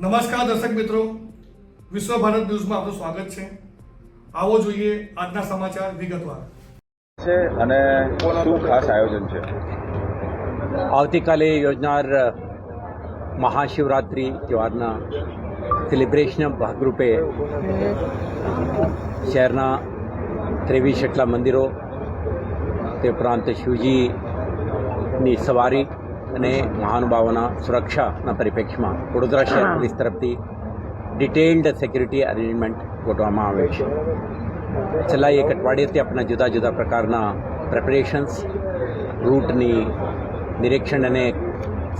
નમસ્કાર દર્શક મિત્રો, વિશ્વ ભારત ન્યૂઝમાં આપનું સ્વાગત છે। આવો જોઈએ આજના સમાચાર વિગતવાર છે અને શું ખાસ આયોજન છે। આવતીકાલે યોજનાર મહાશિવરાત્રિ તહેવારના સેલિબ્રેશનના ભાગરૂપે શહેરના 23 જેટલા મંદિરો, તે ઉપરાંત શિવજીની સવારી અને મહાનુભાવોના સુરક્ષાના પરિપ્રેક્ષમાં વડોદરા શહેર પોલીસ તરફથી ડિટેલ્ડ સિક્યુરિટી અરેન્જમેન્ટ ગોઠવવામાં આવે છે। છેલ્લા એક અઠવાડિયેથી આપણા જુદા જુદા પ્રકારના પ્રેપરેશન્સ, રૂટની નિરીક્ષણ અને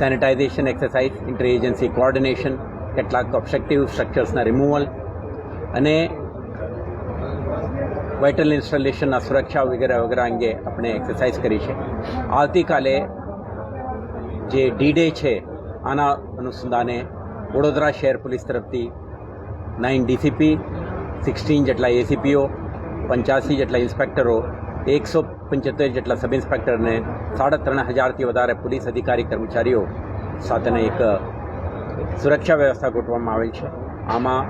sanitisation exercise, inter agency coordination, કેટલાક ઓબ્સ્ટ્રક્ટિવ સ્ટ્રક્ચર્સના રિમૂવલ અને વાઇટલ ઇન્સ્ટોલેશનના સુરક્ષા વગેરે વગેરે અંગે આપણે એક્સરસાઇઝ કરી છે। આવતીકાલે જે ડી-ડે છે, આના અનુસંધાને વડોદરા શહેર પોલીસ તરફથી 9 ડીસીપી, 16 જેટલા એસીપીઓ, 85 જેટલા ઇન્સ્પેક્ટરો, 175 જેટલા સબ ઇન્સ્પેક્ટર અને 3,500થી વધારે પોલીસ અધિકારી કર્મચારીઓ સાથેની એક સુરક્ષા વ્યવસ્થા ગોઠવવામાં આવેલ છે। આમાં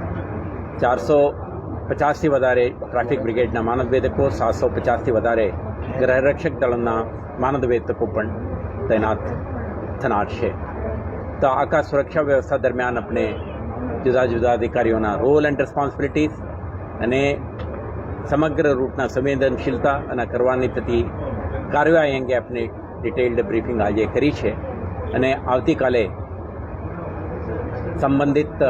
450થી વધારે ટ્રાફિક બ્રિગેડના માનદવેદકો, 750થી વધારે ગૃહરક્ષક દળના માનદવેદકો પણ તૈનાત થનાર છે। તો આખા સુરક્ષા વ્યવસ્થા દરમિયાન આપણે જુદા જુદા અધિકારીઓના રોલ એન્ડ રિસ્પોન્સિબિલિટીઝ અને સમગ્ર રૂટના સંવેદનશીલતા અને કરવાની થતી કાર્યવાહી અંગે આપણે ડિટેલ્ડ બ્રીફિંગ આજે કરી છે અને આવતીકાલે સંબંધિત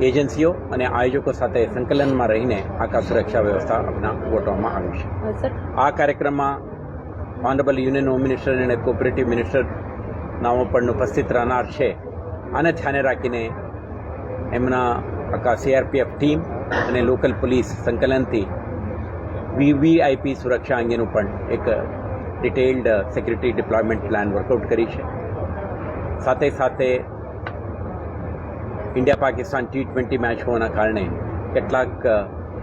એજન્સીઓ અને આયોજકો સાથે સંકલનમાં રહીને આખા સુરક્ષા વ્યવસ્થા આપણા ગોઠવવામાં આવી છે। આ કાર્યક્રમમાં ઓનરેબલ યુનિયન હોમ મિનિસ્ટર અને કોઓપરેટિવ મિનિસ્ટર નામો પણ ઉપસ્થિત રહેનાર છે। આને ધ્યાને રાખીને એમના આખા સીઆરપીએફ ટીમ અને લોકલ પોલીસ સંકલનથી વીવીઆઈપી સુરક્ષા અંગેનું પણ એક detailed security deployment plan workout કરી છે। સાથે સાથે ઇન્ડિયા પાકિસ્તાન T20 મેચ હોવાના કારણે કેટલાક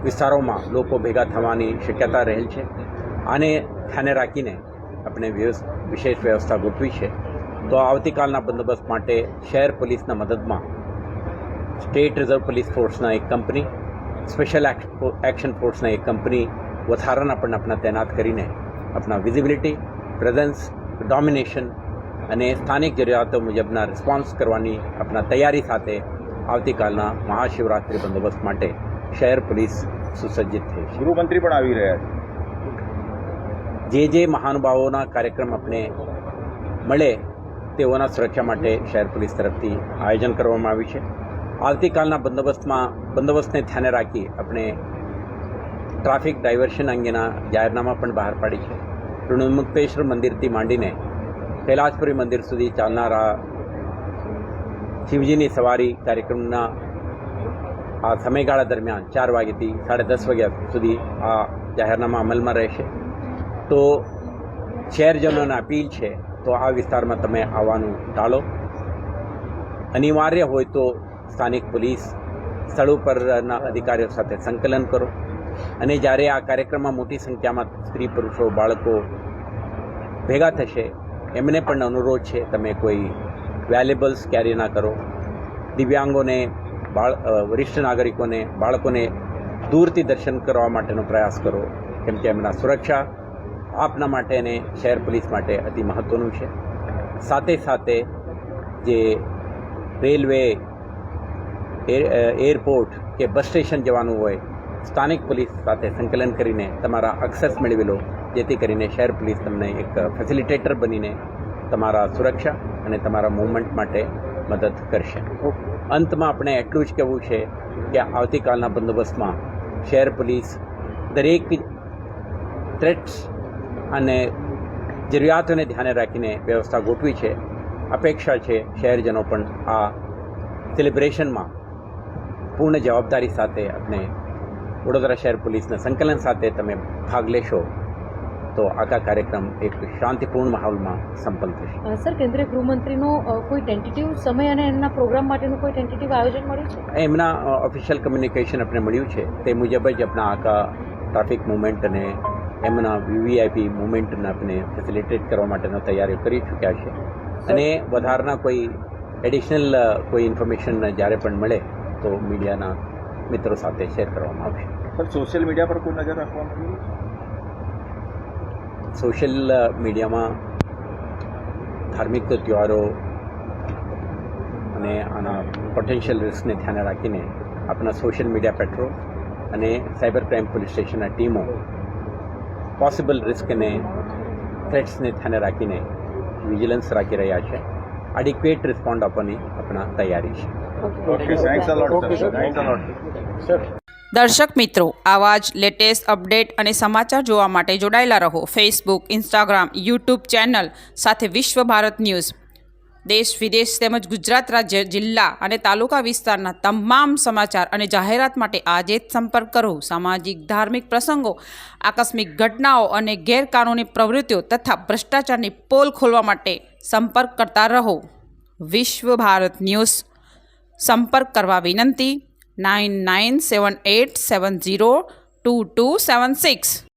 વિસ્તારોમાં લોકો ભેગા થવાની શક્યતા રહેલ છે। આને ધ્યાને રાખીને આપણે વિશેષ વ્યવસ્થા ગોઠવી છે। તો આવતીકાલના બંદોબસ્ત માટે શહેર પોલીસના મદદમાં સ્ટેટ રિઝર્વ પોલીસ ફોર્સના એક કંપની, સ્પેશિયલ એક્શન ફોર્સના એક કંપની વધારાના પણ આપણા તૈનાત કરીને આપણા વિઝિબિલિટી, પ્રેઝન્સ, ડોમિનેશન અને સ્થાનિક જરૂરિયાતો મુજબના રિસ્પોન્સ કરવાની આપણા તૈયારી સાથે આવતીકાલના મહાશિવરાત્રિ બંદોબસ્ત માટે શહેર પોલીસ સુસજ્જિત થઈ છે। ગૃહમંત્રી પણ આવી રહ્યા છે। જે મહાનુભાવોના કાર્યક્રમ આપણે મળે તેઓના સુરક્ષા માટે શહેર પોલીસ તરફથી આયોજન કરવામાં આવ્યું છે। આવતીકાલના બંદોબસ્તને ધ્યાને રાખી આપણે ટ્રાફિક ડાયવર્શન અંગેના જાહેરનામા પણ બહાર પાડી છે। ઋણમુક્તેશ્વર મંદિરથી માંડીને કૈલાસપુરી મંદિર સુધી ચાલનારા શિવજીની સવારી કાર્યક્રમના આ સમયગાળા દરમિયાન 4 વાગ્યાથી 10:30 વાગ્યા સુધી આ જાહેરનામા અમલમાં રહેશે। તો શહેરજનોને અપીલ છે તો આ વિસ્તારમાં તમે આવવાનું ટાળો। અનિવાર્ય હોય તો સ્થાનિક પોલીસ સ્થળ ઉપરના અધિકારીઓ સાથે સંકલન કરો અને જ્યારે આ કાર્યક્રમમાં મોટી સંખ્યામાં સ્ત્રી, પુરુષો, બાળકો ભેગા થશે એમને પણ અનુરોધ છે તમે કોઈ વેલ્યુબલ્સ કેરી ના કરો। દિવ્યાંગોને, વરિષ્ઠ નાગરિકોને, બાળકોને દૂરથી દર્શન કરવા માટેનો પ્રયાસ કરો, કેમ કે એમના સુરક્ષા આપના માટે અને શહેર પોલીસ માટે અતિ મહત્ત્વનું છે। સાથે સાથે જે રેલવે, એરપોર્ટ કે બસ સ્ટેશન જવાનું હોય, સ્થાનિક પોલીસ સાથે સંકલન કરીને તમારા એક્સેસ મેળવી લો, જેથી કરીને શહેર પોલીસ તમને એક ફેસિલિટેટર બનીને તમારા સુરક્ષા અને તમારા મૂવમેન્ટ માટે મદદ કરશે। અંતમાં આપણે એટલું જ કહેવું છે કે આવતીકાલના બંદોબસ્તમાં શહેર પોલીસ દરેક થ્રેટ્સ અને જરૂરિયાતોને ધ્યાને રાખીને વ્યવસ્થા ગોઠવી છે। અપેક્ષા છે શહેરજનો પણ આ સેલિબ્રેશનમાં પૂર્ણ જવાબદારી સાથે આપણે વડોદરા શહેર પોલીસના સંકલન સાથે તમે ભાગ લેશો તો આખા કાર્યક્રમ એક શાંતિપૂર્ણ માહોલમાં સંપન્ન થશે। સર, કેન્દ્રીય ગૃહમંત્રીનો કોઈ ટેન્ટેટિવ સમય અને એમના પ્રોગ્રામ માટેનું કોઈ ટેન્ટેટિવ આયોજન મળ્યું છે? એમના ઓફિશિયલ કમ્યુનિકેશન આપણે મળ્યું છે, તે મુજબ જ આપણા આખા ટ્રાફિક મુવમેન્ટ અને એમના વીવીઆઈપી મુવમેન્ટને આપણે ફેસિલિટેટ કરવા માટેનો તૈયારીઓ કરી ચૂક્યા છે અને વધારાના કોઈ એડિશનલ કોઈ ઇન્ફોર્મેશન જ્યારે પણ મળે તો મીડિયાના મિત્રો સાથે શેર કરવામાં આવશે. સર સોશિયલ મીડિયા પર કોઈ નજર રાખવામાં સોશિયલ મીડિયામાં ધાર્મિક તહેવારો અને આના પોટેન્શિયલ રિસ્કને ધ્યાને રાખીને આપણા સોશિયલ મીડિયા પેટ્રોલ અને સાયબર ક્રાઇમ પોલીસ સ્ટેશનના ટીમો પોસિબલ રિસ્ક અને થ્રેટ્સને ધ્યાને રાખીને વિજિલન્સ રાખી રહ્યા છે. એડિક્વેટ રિસ્પોન્ડ આપવાની આપણા તૈયારી છે. ઓકે થેન્ક્સ અ લોટ સર. થેન્ક્સ અ લોટ સર. દર્શક મિત્રો, આવા જ લેટેસ્ટ અપડેટ અને સમાચાર જોવા માટે જોડાયેલા રહો ફેસબુક, ઇન્સ્ટાગ્રામ, યુટ્યુબ ચેનલ સાથે વિશ્વ ભારત ન્યૂઝ. દેશ વિદેશ તેમજ ગુજરાત રાજ્ય, જિલ્લા અને તાલુકા વિસ્તારના તમામ સમાચાર અને જાહેરાત માટે આજે જ સંપર્ક કરો. સામાજિક ધાર્મિક પ્રસંગો, આકસ્મિક ઘટનાઓ અને ગેરકાનૂની પ્રવૃત્તિઓ તથા ભ્રષ્ટાચારની પોલ ખોલવા માટે સંપર્ક કરતા રહો. વિશ્વ ભારત ન્યૂઝ. સંપર્ક કરવા વિનંતી 9978702276.